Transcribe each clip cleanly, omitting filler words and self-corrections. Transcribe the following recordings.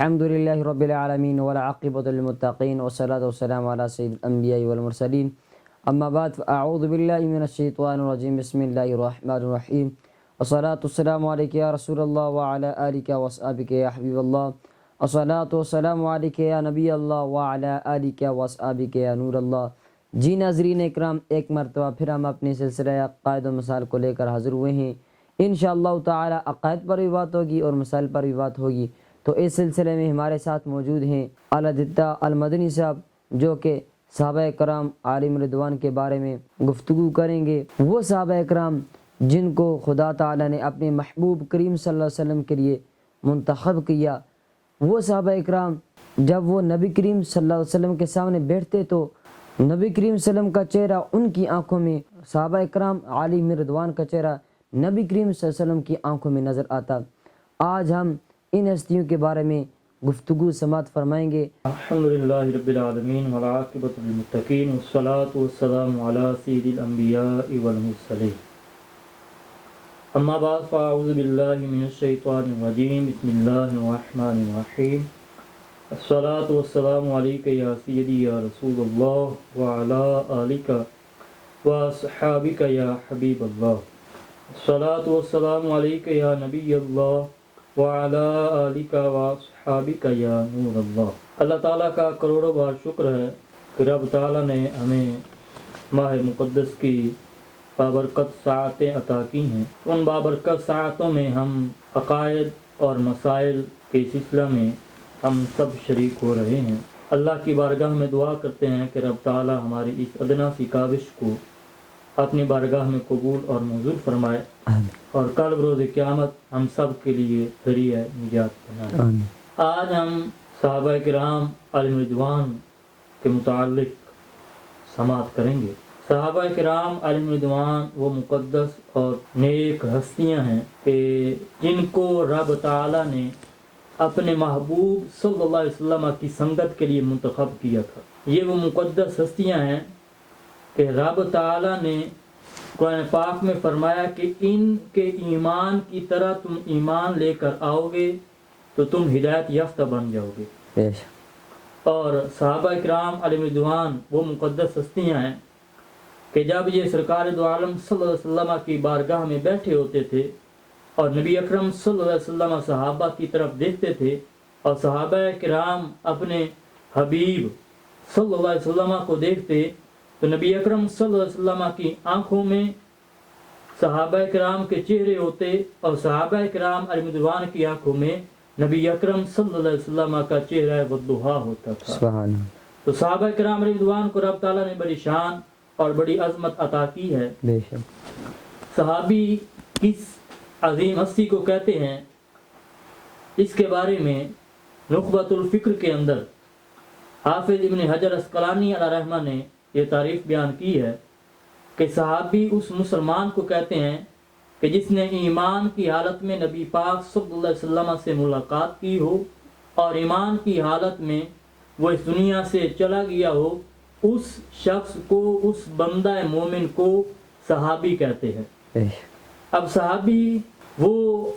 الحمد للہ رب العالمین والعاقبۃ للمتقین والصلاۃ والسلام علی سید الانبیاء والمرسلین اما بعد فاعوذ باللہ من الشیطان الرجیم بسم اللہ الرحمن الرحیم والصلاۃ والسلام علیک یا رسول اللہ وعلی آلک واصحابک یا حبیب اللہ والصلاۃ والسلام علیک یا نبی اللہ وعلی آلک واصحابک یا نور اللہ۔ جی ناظرین اکرام، ایک مرتبہ پھر ہم اپنے سلسلہ عقائد و مسائل کو لے کر حاضر ہوئے ہیں۔ انشاءاللہ تعالی عقائد پر بھی بات ہوگی اور مسائل پر بھی بات ہوگی۔ تو اس سلسلے میں ہمارے ساتھ موجود ہیں اعلیٰ دتہ المدنی صاحب، جو کہ صحابہ کرام علیہم رضوان کے بارے میں گفتگو کریں گے۔ وہ صحابہ کرام جن کو خدا تعالی نے اپنے محبوب کریم صلی اللہ علیہ وسلم کے لیے منتخب کیا، وہ صحابہ کرام جب وہ نبی کریم صلی اللہ علیہ وسلم کے سامنے بیٹھتے تو نبی کریم صلی اللہ علیہ وسلم کا چہرہ ان کی آنکھوں میں، صحابہ کرام علیہم رضوان کا چہرہ نبی کریم صلی اللہ علیہ وسلم کی آنکھوں میں نظر آتا۔ آج ہم ان ہستیوں کے بارے میں گفتگو سماعت فرمائیں گے۔ الحمدللہ رب العالمین والعاقبۃ للمتقین والصلاۃ والسلام علی سید الانبیاء والمرسلین، اما بعد فاعوذ باللہ من الشیطان الرجیم بسم اللہ الرحمن الرحیم۔ الصلاۃ والسلام علیک یا سیدی یا رسول اللہ وعلی آلک واصحابک یا حبیب اللہ۔ الصلاۃ والسلام علیک یا نبی اللہ وعلی آلک واصحابک یا نور اللہ۔ اللہ تعالیٰ کا کروڑوں بار شکر ہے کہ رب تعالیٰ نے ہمیں ماہ مقدس کی بابرکت ساعتیں عطا کی ہیں۔ ان بابرکت ساعتوں میں ہم عقائد اور مسائل کے سلسلہ میں ہم سب شریک ہو رہے ہیں۔ اللہ کی بارگاہ میں دعا کرتے ہیں کہ رب تعالیٰ ہماری اس ادنا سی کاوش کو اپنی بارگاہ میں قبول اور منظور فرمائے اور کل روز قیامت ہم سب کے لیے ذریعہ نجات بنائے۔ آج ہم صحابہ کرام علیہم رضوان کے متعلق سماعت کریں گے۔ صحابہ کرام علیہم رضوان وہ مقدس اور نیک ہستیاں ہیں کہ جن کو رب تعالیٰ نے اپنے محبوب صلی اللہ علیہ وسلم کی سنگت کے لیے منتخب کیا تھا۔ یہ وہ مقدس ہستیاں ہیں کہ رب تعالیٰ نے قرآن پاک میں فرمایا کہ ان کے ایمان کی طرح تم ایمان لے کر آؤ گے تو تم ہدایت یافتہ بن جاؤ گے۔ اور صحابہ کرام علیہ رضوان وہ مقدس ہستیاں ہیں کہ جب یہ سرکار دو عالم صلی اللہ علیہ وسلم کی بارگاہ میں بیٹھے ہوتے تھے اور نبی اکرم صلی اللہ علیہ وسلم صحابہ کی طرف دیکھتے تھے اور صحابہ کرام اپنے حبیب صلی اللہ علیہ وسلم کو دیکھتے تو نبی اکرم صلی اللہ علیہ وسلم کی آنکھوں میں صحابہ کرام کے چہرے ہوتے اور صحابہ کرام علیہ رضوان کی آنکھوں میں نبی اکرم صلی اللہ علیہ وسلم کا چہرہ والضحیٰ ہوتا تھا۔ تو صحابہ کرام علیہ رضوان کو رب تعالیٰ نے بڑی شان اور بڑی عظمت عطا کی ہے۔ صحابی کس عظیم ہستی کو کہتے ہیں، اس کے بارے میں نخبۃ الفکر کے اندر حافظ ابن حجر عسقلانی علیہ رحمہ نے یہ تعریف بیان کی ہے کہ صحابی اس مسلمان کو کہتے ہیں کہ جس نے ایمان کی حالت میں نبی پاک صلی اللہ علیہ وسلم سے ملاقات کی ہو اور ایمان کی حالت میں وہ اس دنیا سے چلا گیا ہو، اس شخص کو، اس بندہ مومن کو صحابی کہتے ہیں۔ اب صحابی وہ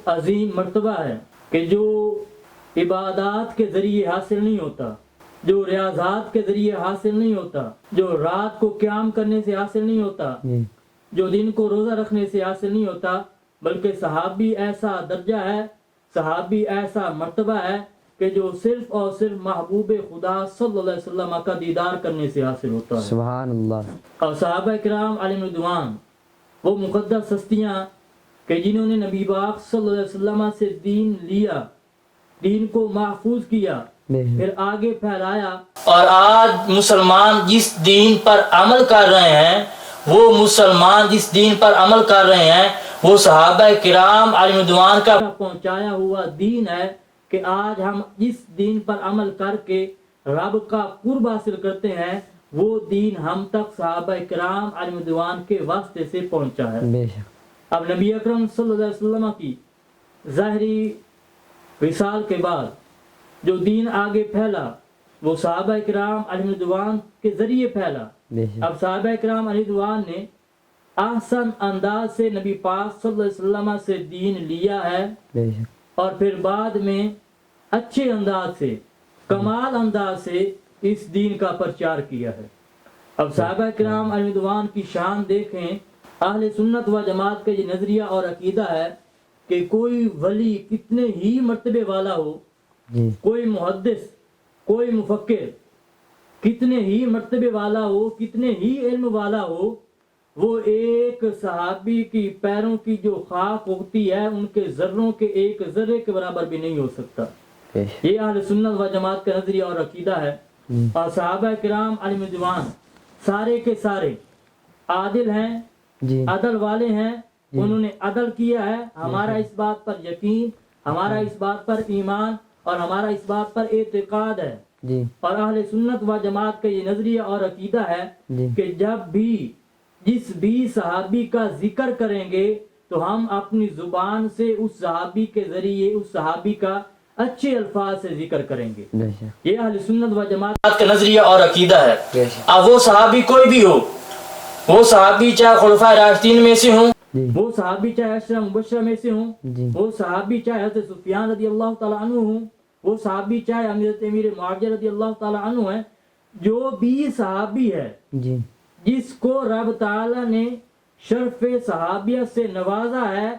عظیم مرتبہ ہے کہ جو عبادات کے ذریعے حاصل نہیں ہوتا، جو ریاضات کے ذریعے حاصل نہیں ہوتا، جو رات کو قیام کرنے سے حاصل نہیں ہوتا، جو دن کو روزہ رکھنے سے حاصل نہیں ہوتا، بلکہ صحابی ایسا درجہ ہے، صحابی ایسا مرتبہ ہے کہ جو صرف اور صرف محبوب خدا صلی اللہ علیہ وسلم کا دیدار کرنے سے حاصل ہوتا ہے۔ سبحان اللہ۔ اور صحابہ کرام علیہم رضوان وہ مقدس ہستیاں کہ جنہوں نے نبی پاک صلی اللہ علیہ وسلم سے دین لیا، دین کو محفوظ کیا، پھر آگے پھیلایا، اور آج مسلمان جس دین پر عمل کر رہے ہیں، وہ مسلمان جس دین پر عمل کر رہے ہیں وہ صحابہ کرام علیہ رضوان کا پہنچایا ہوا دین ہے کہ آج ہم جس دین پر عمل کر کے رب کا قرب حاصل کرتے ہیں وہ دین ہم تک صحابہ کرام علیہ رضوان کے واسطے سے پہنچا ہے۔ اب نبی اکرم صلی اللہ علیہ وسلم کی ظاہری وصال کے بعد جو دین آگے پھیلا وہ صحابہ کرام علیہ رضوان کے ذریعے پھیلا۔ اب صحابہ کرام علیہ رضوان نے احسن انداز سے نبی پاک صلی اللہ علیہ وسلم سے دین لیا ہے اور پھر بعد میں اچھے انداز سے کمال انداز سے اس دین کا پرچار کیا ہے۔ اب صحابہ کرام علیہ رضوان کی شان دیکھیں، اہل سنت و جماعت کا یہ نظریہ اور عقیدہ ہے کہ کوئی ولی کتنے ہی مرتبے والا ہو، جی کوئی محدث، کوئی مفکر کتنے ہی مرتبے والا ہو، کتنے ہی علم والا ہو، وہ ایک صحابی کی پیروں کی جو خاک ہوتی ہے ان کے ذروں کے ایک ذرے کے برابر بھی نہیں ہو سکتا۔ یہ اہل سنت و جماعت کا نظریہ اور عقیدہ ہے۔ اور صحابہ کرام علیہ رضوان سارے کے سارے عادل ہیں، جی عدل والے ہیں، انہوں نے عدل کیا ہے۔ ہمارا اس بات پر یقین، ہمارا اس بات پر ایمان اور ہمارا اس بات پر اعتقاد ہے۔ جی اور اہل سنت و جماعت کا یہ نظریہ اور عقیدہ ہے جی کہ جب بھی جس بھی صحابی کا ذکر کریں گے تو ہم اپنی زبان سے اس صحابی کے ذریعے اس صحابی کا اچھے الفاظ سے ذکر کریں گے۔ بے شک یہ اہل سنت و جماعت کا نظریہ اور عقیدہ ہے۔ بے شک اب وہ صحابی کوئی بھی ہو، وہ صحابی چاہے خلفائے راشدین میں سے ہوں، جی وہ صحابی چاہے عشرہ مبشرہ میں سے ہوں، جی وہ صحابی چاہے حضرت سفیان رضی اللہ تعالیٰ عنہ ہوں، وہ صحابی چاہے امیر معاویہ رضی اللہ تعالیٰ عنہ ہیں، جو بھی صحابی ہے جی جس کو رب تعالیٰ نے شرف صحابیت سے نوازا ہے،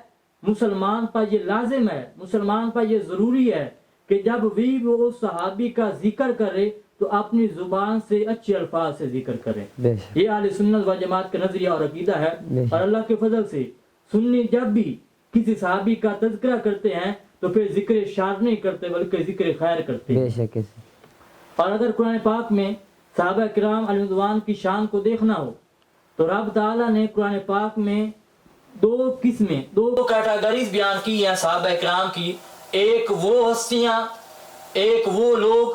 مسلمان پر یہ لازم ہے، مسلمان پر یہ ضروری ہے کہ جب بھی وہ اس صحابی کا ذکر کرے تو اپنی زبان سے اچھے الفاظ سے ذکر کرے۔ بے شک یہ اہل سنت و جماعت کا نظریہ اور عقیدہ ہے۔ بے شک۔ اور اللہ کے فضل سے سنی جب بھی کسی صحابی کا تذکرہ کرتے ہیں تو پھر ذکر شر نہیں کرتے بلکہ ذکر خیر کرتے ہیں۔ بے شک اور اگر قرآن پاک میں صحابہ کرام علیہ رضوان کی شان کو دیکھنا ہو تو رب تعالیٰ نے قرآن پاک میں دو قسمیں، دو کیٹاگریز بیان کی ہیں صحابہ کرام کی۔ ایک وہ ہستیاں، ایک وہ لوگ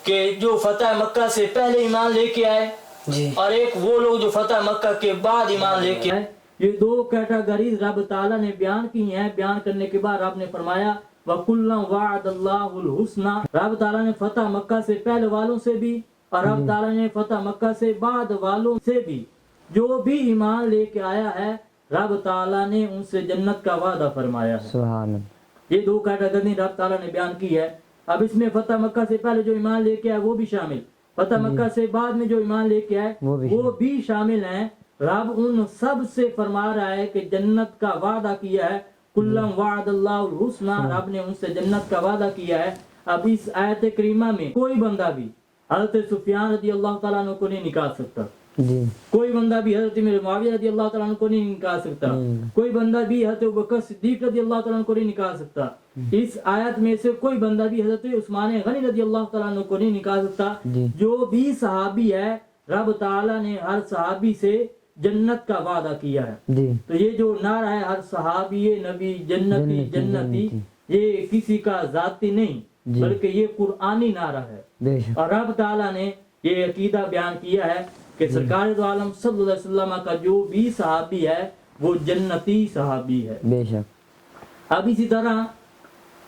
کہ جو فتح مکہ سے پہلے ایمان لے کے آئے، جی اور ایک وہ لوگ جو فتح مکہ کے بعد ایمان لے کے آئے۔ یہ دو کیٹاگریز رب تعالیٰ نے بیان کی ہیں۔ بیان کرنے کے بعد رب نے فرمایا وَكُلًّا وَعَدَ اللَّهُ الْحُسْنَى۔ رب تعالیٰ نے فتح مکہ سے پہلے والوں سے بھی اور رب تعالیٰ نے فتح مکہ سے بعد والوں سے بھی جو بھی ایمان لے کے آیا ہے رب تعالیٰ نے ان سے جنت کا وعدہ فرمایا ہے۔ سبحان اللہ۔ یہ دو کیٹاگری رب تعالیٰ نے بیان کی ہے۔ اب اس میں فتح مکہ سے پہلے جو ایمان لے کے آئے وہ بھی شامل، فتح مکہ سے بعد میں جو ایمان لے کے آئے وہ بھی شامل ہیں۔ رب ان سب سے فرما رہا ہے کہ جنت کا وعدہ کیا ہے۔ کُلًّا وَعَدَ اللَّهُ الْحُسْنَى، رب نے ان سے جنت کا وعدہ کیا ہے۔ اب اس آیت کریمہ میں کوئی بندہ بھی حضرت سفیان رضی اللہ تعالیٰ عنہ کو نہیں نکال سکتا، جی کوئی بندہ بھی حضرت امیر معاویہ رضی اللہ تعالیٰ عنہ کو نہیں نکال سکتا، کوئی بندہ بھی حضرت ابوبکر صدیق رضی اللہ تعالیٰ عنہ کو نہیں نکال سکتا۔ اس آیت میں سے کوئی بندہ بھی حضرت عثمان غنی رضی اللہ تعالیٰ عنہ کو نہیں نکال سکتا۔ جو بھی صحابی ہے رب تعالیٰ نے ہر صحابی سے جنت کا وعدہ کیا ہے۔ جی تو یہ جو نعرہ ہے ہر صحابی نبی جنتی جنتی، یہ کسی کا ذاتی نہیں بلکہ یہ قرآنی نعرہ ہے۔ بے شک اور رب تعالیٰ نے یہ عقیدہ بیان کیا ہے کہ سرکار دو عالم صلی اللہ علیہ وسلم کا جو بھی صحابی ہے وہ جنتی صحابی ہے۔ بے شک۔ اب اسی طرح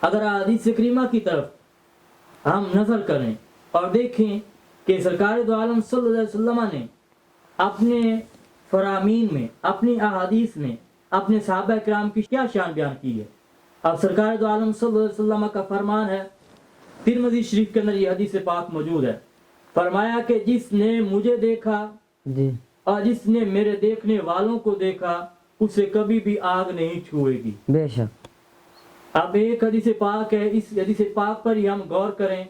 اگر حدیث کریمہ کی طرف ہم نظر کریں اور دیکھیں کہ سرکار دو عالم صلی اللہ علیہ وسلم نے اپنے فرامین میں، اپنی احادیث میں اپنے صحابہ کرام کی کیا شان بیان کی ہے۔ اب سرکار دو عالم صلی اللہ علیہ وسلم کا فرمان ہے، ترمذی شریف کے اندر یہ حدیث پاک موجود ہے، فرمایا کہ جس نے مجھے دیکھا جی اور جس نے میرے دیکھنے والوں کو دیکھا اسے کبھی بھی آگ نہیں چھوئے گی۔ بے شک۔ اب ایک حدیث پاک ہے، اس حدیث پاک پر ہی ہم غور کریں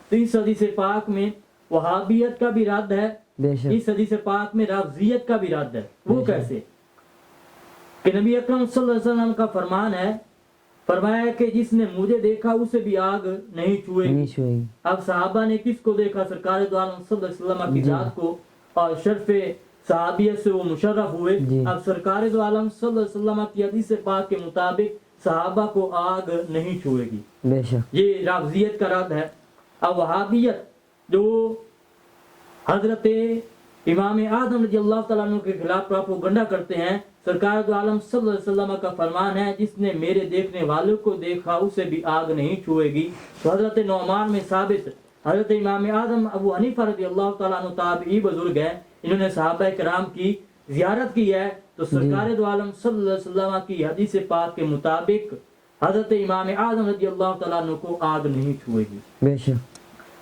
تو اس حدیث پاک میں وہابیت کا بھی رد ہے، بے شک۔ اس حدیث پاک میں رافضیت کا بھی رد ہے۔ وہ کیسے کہ نبی اکرم صلی اللہ علیہ وسلم کا فرمان ہے، فرمایا کہ جس نے مجھے دیکھا اسے بھی آگ نہیں چھوئے گی۔ اب صحابہ نے کس کو دیکھا؟ سرکار دو عالم صلی اللہ علیہ وسلم کی ذات کو، اور شرف صحابیت سے وہ مشرف ہوئے۔ اب سرکار دو عالم صلی اللہ علیہ وسلم کی حدیث پاک کے مطابق صحابہ کو آگ نہیں چھوئے گی۔ بے شک۔ یہ رافضیت کا رد ہے۔ اب وہابیت جو حضرت امام اعظم رضی اللہ تعالیٰ عنہ کے خلاف پروپیگنڈا کرتے ہیں، سرکار دو عالم صلی اللہ علیہ وسلم کا فرمان ہے جس نے میرے دیکھنے والوں کو دیکھا اسے بھی آگ نہیں چھوئے گی۔ تو حضرت نعمان میں ثابت حضرت امام اعظم ابو حنیفہ رضی اللہ تعالیٰ عنہ تابعی بزرگ ہیں، انہوں نے صحابہ کرام کی زیارت کی ہے، تو سرکار دو عالم صلی اللہ علیہ وسلم کی حدیث پاک کے مطابق حضرت امام اعظم رضی اللہ تعالیٰ عنہ کو آگ نہیں چھوئے گی. بے شک.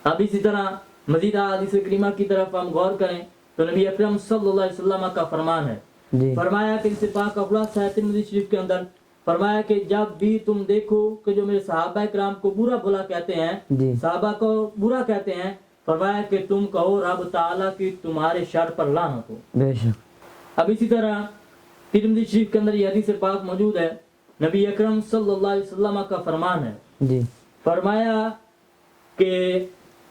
اب اسی طرح مزید حدیث کریمہ کی طرف ہم غور کریں تو نبی اکرم صلی اللہ علیہ وسلم کا فرمان ہے. جی فرمایا کہ اس پاک کا خلاصہ ہے ترمذی شریف کے اندر، فرمایا کہ جب بھی تم دیکھو کہ جو میرے صحابہ کرام کو برا بھلا کہتے ہیں، جی صحابہ کو برا کہتے ہیں، فرمایا کہ تم کہو رب تعالیٰ کی تمہارے شر پر لعنت ہو. بے شک. اب اسی طرح ترمذی شریف کے اندر یہ حدیث پاک موجود ہے. نبی اکرم صلی اللہ علیہ وسلم کا فرمان ہے، جی فرمایا کہ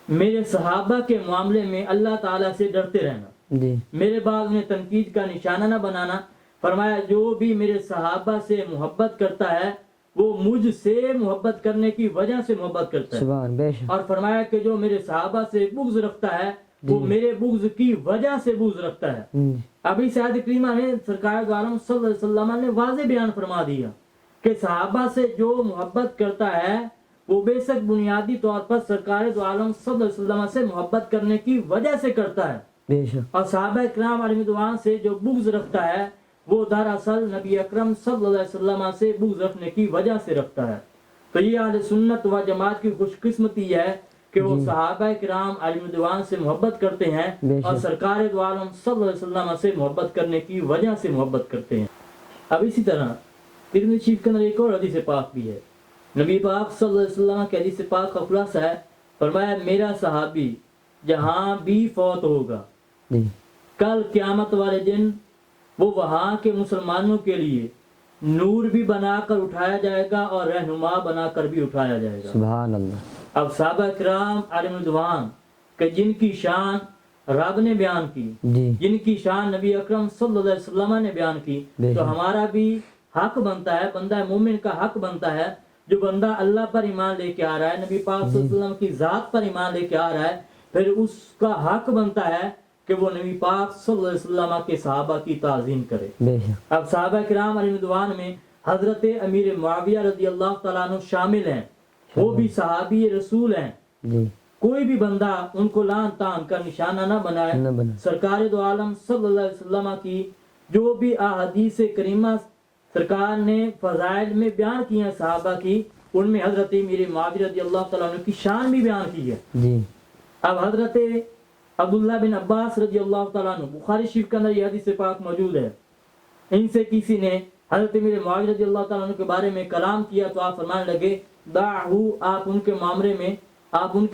میرے صحابہ کے معاملے میں اللہ تعالیٰ سے ڈرتے رہنا، جی میرے بعد انہیں تنقید کا نشانہ نہ بنانا. فرمایا جو بھی میرے صحابہ سے محبت کرتا ہے وہ مجھ سے محبت کرنے کی وجہ سے محبت کرتا ہے. سبحان. بے شک. اور فرمایا کہ جو میرے صحابہ سے بغض رکھتا ہے وہ میرے بغض کی وجہ سے بغض رکھتا ہے. ابھی سیاد کریمہ نے سرکار دو عالم صلی اللہ علیہ وسلم نے واضح بیان فرما دیا کہ صحابہ سے جو محبت کرتا ہے وہ بے شک بنیادی طور پر سرکار دو عالم صلی اللہ علیہ وسلم سے محبت کرنے کی وجہ سے کرتا ہے. بے شک. اور صحابہ کرام علیہ رضوان سے جو بغض رکھتا ہے وہ دراصل نبی اکرم صلی اللہ علیہ وسلم سے بغض رکھنے کی وجہ سے رکھتا ہے. تو یہ اہل سنت و جماعت کی خوش قسمتی ہے کہ وہ صحابہ کرام علیہ رضوان سے محبت کرتے ہیں اور سرکار دو عالم صلی اللہ علیہ وسلم سے محبت کرنے کی وجہ سے محبت کرتے ہیں. اب اسی طرح ترمذی شریف کے اندر ایک اور حدیث پاک بھی ہے. نبی پاک صلی اللہ علیہ وسلم کے حدیث پاک کا خلاصہ ہے، فرمایا میرا صحابی جہاں بھی فوت ہوگا جی کل قیامت والے دن وہ وہاں کے مسلمانوں کے لیے نور بھی بنا کر اٹھایا جائے گا اور رہنما بنا کر بھی اٹھایا جائے گا. سبحان اللہ. اب صحابہ کرام علیہ رضوان کہ جن کی شان رب نے بیان کی، جی جن کی شان نبی اکرم صلی اللہ علیہ وسلم نے بیان کی، تو ہمارا بھی حق بنتا ہے، بندہ مومن کا حق بنتا ہے، جو بندہ اللہ پر ایمان لے کے آ رہا ہے، نبی پاک صلی اللہ علیہ وسلم کی ذات پر ایمان لے کے آ رہا ہے، پھر اس کا حق بنتا ہے کہ وہ نبی پاک صلی اللہ علیہ وسلم کے صحابہ کی تعظیم کرے. اب صحابہ کرام علیہ رضوان میں حضرت امیر معاویہ رضی اللہ تعالیٰ عنہ شامل ہیں، وہ بھی صحابی رسول ہیں. جی کوئی بھی بندہ ان کو لعن طعن کا نشانہ نہ بنائے. سرکار دو عالم صلی اللہ علیہ وسلم کی جو بھی احادیث کریمہ سرکار نے فضائل میں بیان کی ہیں صحابہ کی، ان میں حضرت امیر معاویہ رضی اللہ تعالیٰ عنہ کی شان بھی بیان کی ہے. جی اب حضرت عبداللہ بن عباس رضی اللہ تعالیٰ عنہ، بخاری شریف کے اندر یہ حدیث پاک موجود ہے، ان سے کسی نے حضرت امیر معاویہ رضی اللہ تعالیٰ عنہ کے بارے میں کلام کیا تو آپ فرمانے لگے دعہو، آپ ان کے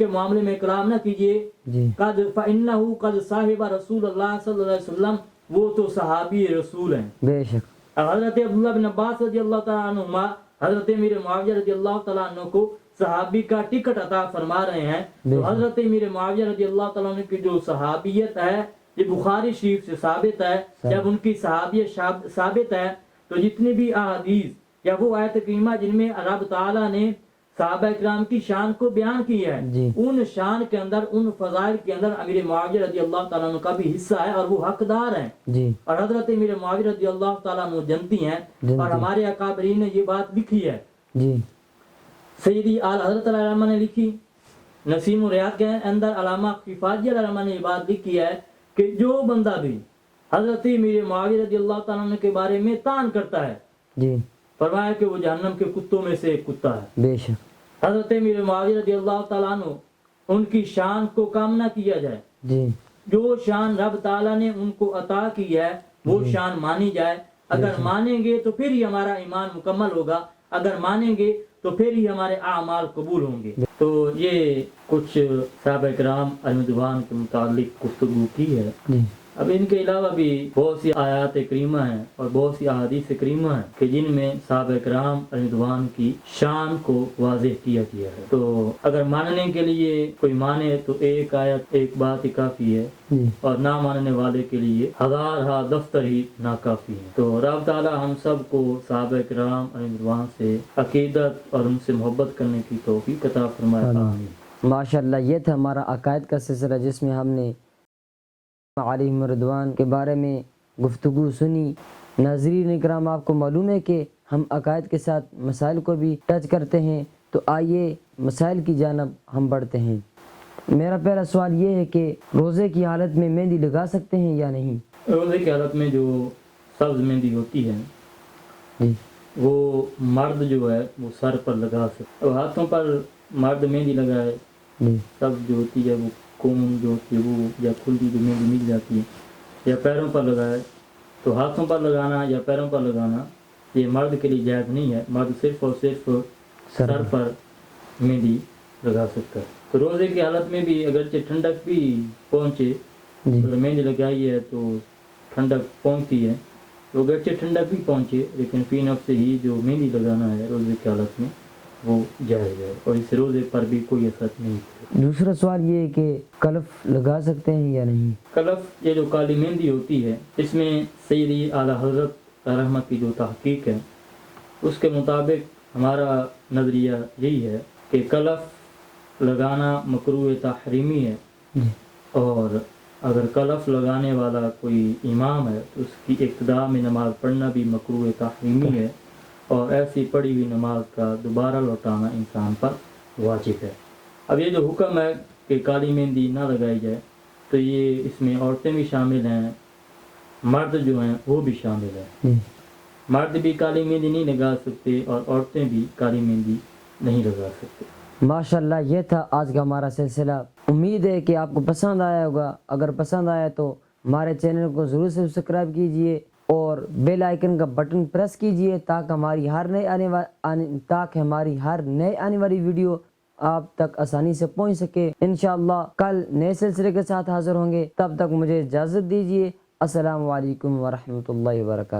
معاملے میں کلام نہ کیجئے. قد فإنہ قد صاحب رسول اللہ صلی اللہ علیہ وسلم، وہ تو صحابی رسول ہیں. بے شک. حضرت عبداللہ بن عباس رضی اللہ تعالیٰ عنہما حضرت امیر معاویہ رضی اللہ تعالیٰ عنہ کو صحابی کا ٹکٹ عطا فرما رہے ہیں. تو حضرت امیر معاویہ رضی اللہ تعالیٰ عنہ کی جو صحابیت ہے یہ بخاری شریف سے ثابت ہے. جب ان کی صحابیت ثابت ہے تو جتنی بھی احادیث یا وہ آیت کریمہ جن میں رب تعالیٰ نے صحابہ اکرام کی شان کو بیان کی ہے، ان شان کے اندر، ان فضائل کے اندر امیر معاویہ رضی اللہ تعالیٰ عنہ کا بھی حصہ ہے اور وہ حقدار ہیں. اور حضرت امیر معاویہ رضی اللہ تعالیٰ عنہ جنتی ہیں، اور ہمارے اکابرین نے یہ بات لکھی ہے. سیدی آل حضرت علیہ الرحمہ نے لکھی، نسیم الریاض کے اندر علامہ خفاجی علیہ الرحمہ نے یہ بات لکھی ہے کہ جو بندہ بھی حضرت امیر معاویہ رضی اللہ تعالیٰ عنہ کے بارے میں طعن کرتا ہے، فرمایا کہ وہ جہنم کے کتوں میں سے ایک کتا ہے. بے شک. حضرت امیر معاویہ رضی اللہ تعالیٰ عنہ ان کی شان کو کم نہ کیا جائے. جو شان رب تعالیٰ نے ان کو عطا کی ہے وہ شان مانی جائے. اگر مانیں گے تو پھر ہی ہمارا ایمان مکمل ہوگا، اگر مانیں گے تو پھر ہی ہمارے اعمال قبول ہوں گے. تو یہ کچھ صحابہ کرام علیہ رضوان کے متعلق گفتگو کی ہے. اب ان کے علاوہ بھی بہت سی آیات کریمہ ہیں اور بہت سی احادیث کریمہ ہیں کہ جن میں صحابہ کرام علیہ رضوان کی شان کو واضح کیا گیا ہے. تو اگر ماننے کے لیے کوئی مانے تو ایک آیت، ایک بات ہی کافی ہے، اور نہ ماننے والے کے لیے ہزارہ دفتر ہی ناکافی ہے. تو رب تعالی ہم سب کو صحابہ کرام علیہ رضوان سے عقیدت اور ان سے محبت کرنے کی توفیق عطا فرمائے. آمین. ماشاءاللہ، یہ تھا ہمارا عقائد کا سلسلہ جس میں ہم نے علیہ رضوان کے بارے میں گفتگو سنی. ناظرین اکرام، آپ کو معلوم ہے کہ ہم عقائد کے ساتھ مسائل کو بھی ٹچ کرتے ہیں، تو آئیے مسائل کی جانب ہم بڑھتے ہیں. میرا پہلا سوال یہ ہے کہ روزے کی حالت میں مہندی لگا سکتے ہیں یا نہیں؟ روزے کی حالت میں جو سبز مہندی ہوتی ہے وہ مرد جو ہے وہ سر پر لگا سکتے. اور ہاتھوں پر مرد مہندی لگائے جی تب جو ہوتی ہے وہ کون جو ہوتی ہے وہ یا کھلی جو مہندی مل جاتی ہے, یا پیروں پر لگائے تو ہاتھوں پر لگانا یا پیروں پر لگانا یہ مرد کے لیے جائز نہیں ہے. مرد صرف اور صرف سر پر مہندی لگا سکتا ہے. تو روزے کی حالت میں بھی اگرچہ ٹھنڈک بھی پہنچے, جی اگر مہندی لگائی ہے تو ٹھنڈک پہنچتی ہے, تو اگرچہ ٹھنڈک بھی پہنچے لیکن فی نفس ہی جو مہندی لگانا ہے روزے کی حالت میں وہ جائز ہے, اور اس روزے پر بھی کوئی اثر نہیں ہے. دوسرا سوال یہ ہے کہ کلف لگا سکتے ہیں یا نہیں؟ کلف یہ جو کالی مہندی ہوتی ہے اس میں سیدی اعلیٰ حضرت رحمت کی جو تحقیق ہے اس کے مطابق ہمارا نظریہ یہی ہے کہ کلف لگانا مکروہ تحریمی ہے, جی اور اگر کلف لگانے والا کوئی امام ہے تو اس کی ابتدا میں نماز پڑھنا بھی مکروہ تحریمی ہے, اور ایسی پڑھی ہوئی نماز کا دوبارہ لوٹانا انسان پر واجب ہے. اب یہ جو حکم ہے کہ کالی مہندی نہ لگائی جائے تو یہ اس میں عورتیں بھی شامل ہیں, مرد جو ہیں وہ بھی شامل ہیں. جی مرد بھی کالی مہندی نہیں لگا سکتے اور عورتیں بھی کالی مہندی نہیں لگا سکتے. ماشاءاللہ, یہ تھا آج کا ہمارا سلسلہ. امید ہے کہ آپ کو پسند آیا ہوگا. اگر پسند آیا تو ہمارے چینل کو ضرور سبسکرائب کیجئے اور بیل آئیکن کا بٹن پریس کیجئے تاکہ ہماری ہر نئے آنے والی ویڈیو آپ تک آسانی سے پہنچ سکے. انشاءاللہ کل نئے سلسلے کے ساتھ حاضر ہوں گے. تب تک مجھے اجازت دیجئے. السلام علیکم ورحمۃ اللہ وبرکاتہ.